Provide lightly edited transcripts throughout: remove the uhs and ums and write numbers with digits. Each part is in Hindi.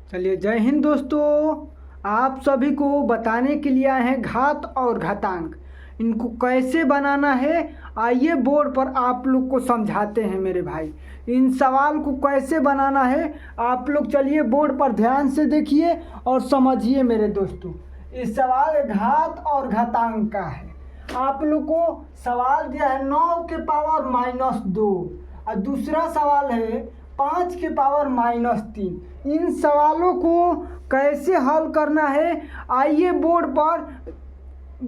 चलिए, जय हिंद दोस्तों। आप सभी को बताने के लिए आए हैं घात और घातांक, इनको कैसे बनाना है। आइए बोर्ड पर आप लोग को समझाते हैं मेरे भाई। इन सवाल को कैसे बनाना है आप लोग चलिए बोर्ड पर ध्यान से देखिए और समझिए मेरे दोस्तों। इस सवाल घात और घातांक का है। आप लोग को सवाल दिया है 9 के पावर -2 और दूसरा सवाल है 5 के पावर -3। इन सवालों को कैसे हल करना है आइए बोर्ड पर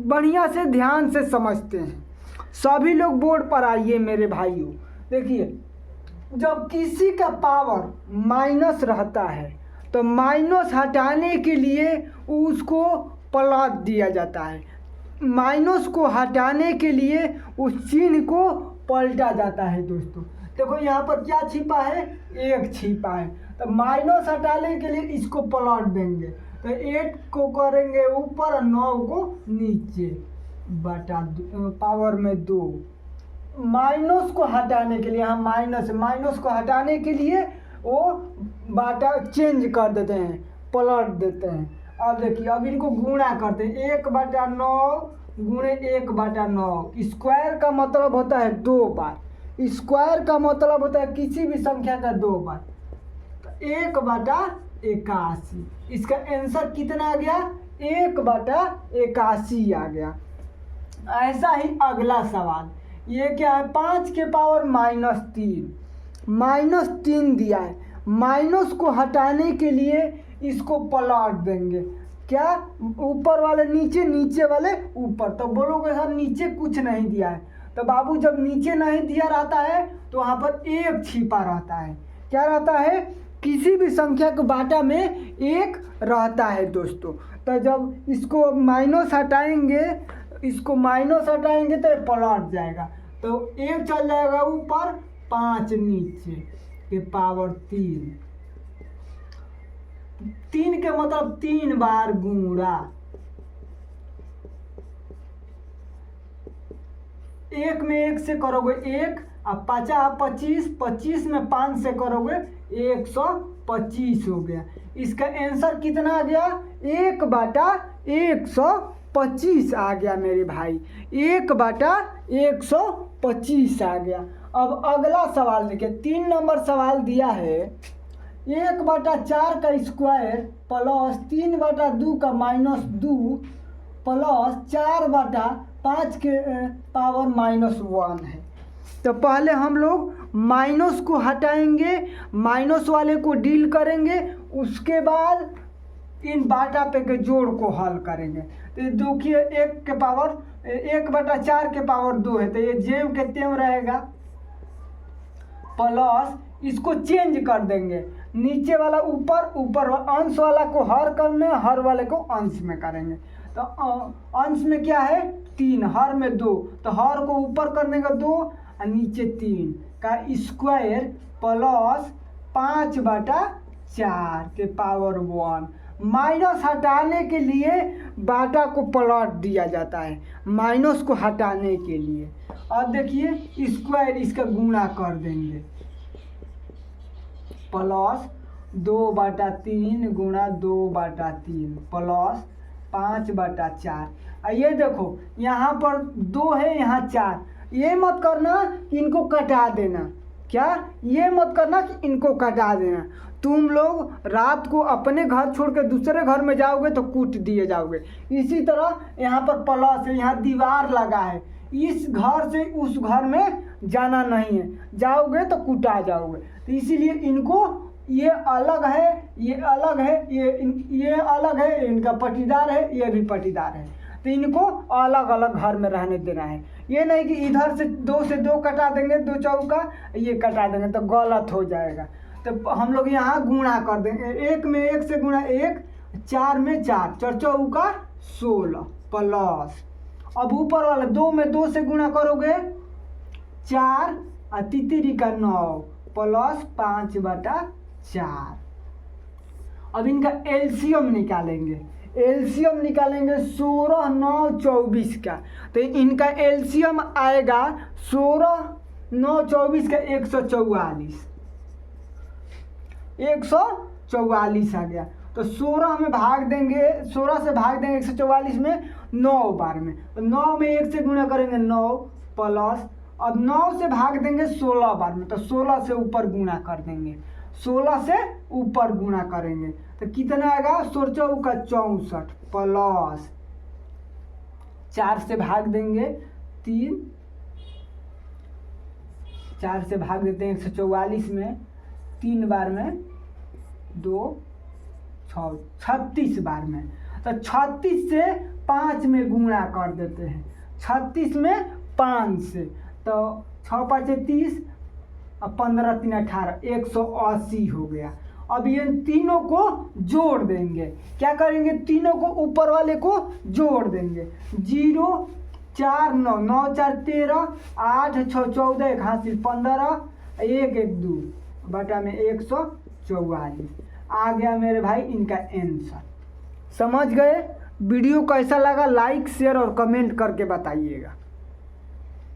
बढ़िया से ध्यान से समझते हैं। सभी लोग बोर्ड पर आइए मेरे भाइयों। देखिए, जब किसी का पावर माइनस रहता है तो माइनस हटाने के लिए उसको प्लस दिया जाता है। माइनस को हटाने के लिए उस चिन्ह को पलटा जाता है दोस्तों। देखो यहाँ पर क्या छिपा है, 1 छिपा है, तो माइनस हटाने के लिए इसको पलट देंगे तो 8 को करेंगे ऊपर और 9 को नीचे बटा पावर में 2। माइनस को हटाने के लिए हम माइनस को हटाने के लिए वो बाटा चेंज कर देते हैं, पलट देते हैं। अब देखिए, अब इनको गुणा करते हैं, 1/9 गुणे 1/9। स्क्वायर का मतलब होता है 2 बार, स्क्वायर का मतलब होता है किसी भी संख्या का 2 बार। तो 1/81, इसका आंसर कितना आ गया, 1/81 आ गया। ऐसा ही अगला सवाल, ये क्या है, 5 के पावर -3 दिया है। माइनस को हटाने के लिए इसको पलट देंगे, क्या, ऊपर वाले नीचे, नीचे वाले ऊपर। तो बोलोगे सर नीचे कुछ नहीं दिया है, तो बाबू जब नीचे नहीं दिया रहता है तो वहाँ पर 1 छिपा रहता है। क्या रहता है, किसी भी संख्या के बाटा में 1 रहता है दोस्तों। तो जब इसको माइनस हटाएंगे तो ये पलट जाएगा, तो 1 चल जाएगा ऊपर, 5 नीचे के पावर 3 के मतलब 3 बार गुणा। 1 में 1 से करोगे 1, अब 25, 25 में 5 से करोगे 125 हो गया। इसका आंसर कितना आ गया, 1/125 आ गया मेरे भाई, 1/125 आ गया। अब अगला सवाल देखिए, 3 नंबर सवाल दिया है, 1/4 का स्क्वायर प्लस 3/2 का -2 प्लस 4/5 के पावर -1 है। तो पहले हम लोग माइनस को हटाएंगे, माइनस वाले को डील करेंगे, उसके बाद इन बाटा पे के जोड़ को हल करेंगे। तो ये देखिए, 1/4 के पावर 2 है, तो ये जेव के तेव रहेगा, प्लस इसको चेंज कर देंगे, नीचे वाला ऊपर, ऊपर अंश वाला को हर कर में, हर वाले को अंश में करेंगे। तो अंश में क्या है, 3, हर में 2, तो हर को ऊपर करने का 2 और नीचे 3 का स्क्वायर प्लस 5/4 के पावर 1। माइनस हटाने के लिए बाटा को पलट दिया जाता है, माइनस को हटाने के लिए। अब देखिए, स्क्वायर इसका गुणा कर देंगे, प्लस 2/3 गुणा 2/3 प्लस 5/4। ये देखो यहाँ पर 2 है, यहाँ 4। ये मत करना कि इनको कटा देना, क्या, ये मत करना कि इनको कटा देना। तुम लोग रात को अपने घर छोड़ के दूसरे घर में जाओगे तो कूट दिए जाओगे। इसी तरह यहाँ पर प्लस है, यहाँ दीवार लगा है, इस घर से उस घर में जाना नहीं है, जाओगे तो कूटा जाओगे। तो इसीलिए इनको, ये अलग है, ये अलग है, ये अलग है, इनका पटीदार है, ये भी पटीदार है, तो इनको अलग अलग घर में रहने देना है। ये नहीं कि इधर से 2 से 2 कटा देंगे, 2 चौका ये कटा देंगे तो गलत हो जाएगा। तो हम लोग यहाँ गुणा कर देंगे, 1 में 1 से गुणा 1, 4 में 4, 4 चौका 16 प्लस, अब ऊपर वाला 2 में 2 से गुणा करोगे 4 और तितरी का 9 प्लस 5/4। अब इनका एलसीएम निकालेंगे, 16, 9, 24 का। तो इनका एलसीएम आएगा 16, 9, 24 का 144। 144 आ गया। तो 16 में भाग देंगे, 16 से भाग देंगे 144 में 9 बार में, तो 9 में 1 से गुणा करेंगे 9 प्लस, अब 9 से भाग देंगे 16 बार में, तो 16 से ऊपर गुणा कर देंगे, 16 से ऊपर गुणा करेंगे तो कितना आएगा 16 का 64 प्लस 4 से भाग देंगे 3, 4 से भाग देते हैं 144 में 3 बार में 2 6 36 बार में, तो 36 से 5 में गुणा कर देते हैं, 36 में 5 से, तो 6 5 30 और 15 3 18 180 हो गया। अब ये तीनों को जोड़ देंगे, क्या करेंगे तीनों को ऊपर वाले को जोड़ देंगे, 0 4 9 9 4 13 8 6 14 1 हासिल 15 1 1 2 बटा में 144 आ गया मेरे भाई इनका आंसर। समझ गए? वीडियो कैसा लगा लाइक शेयर और कमेंट करके बताइएगा।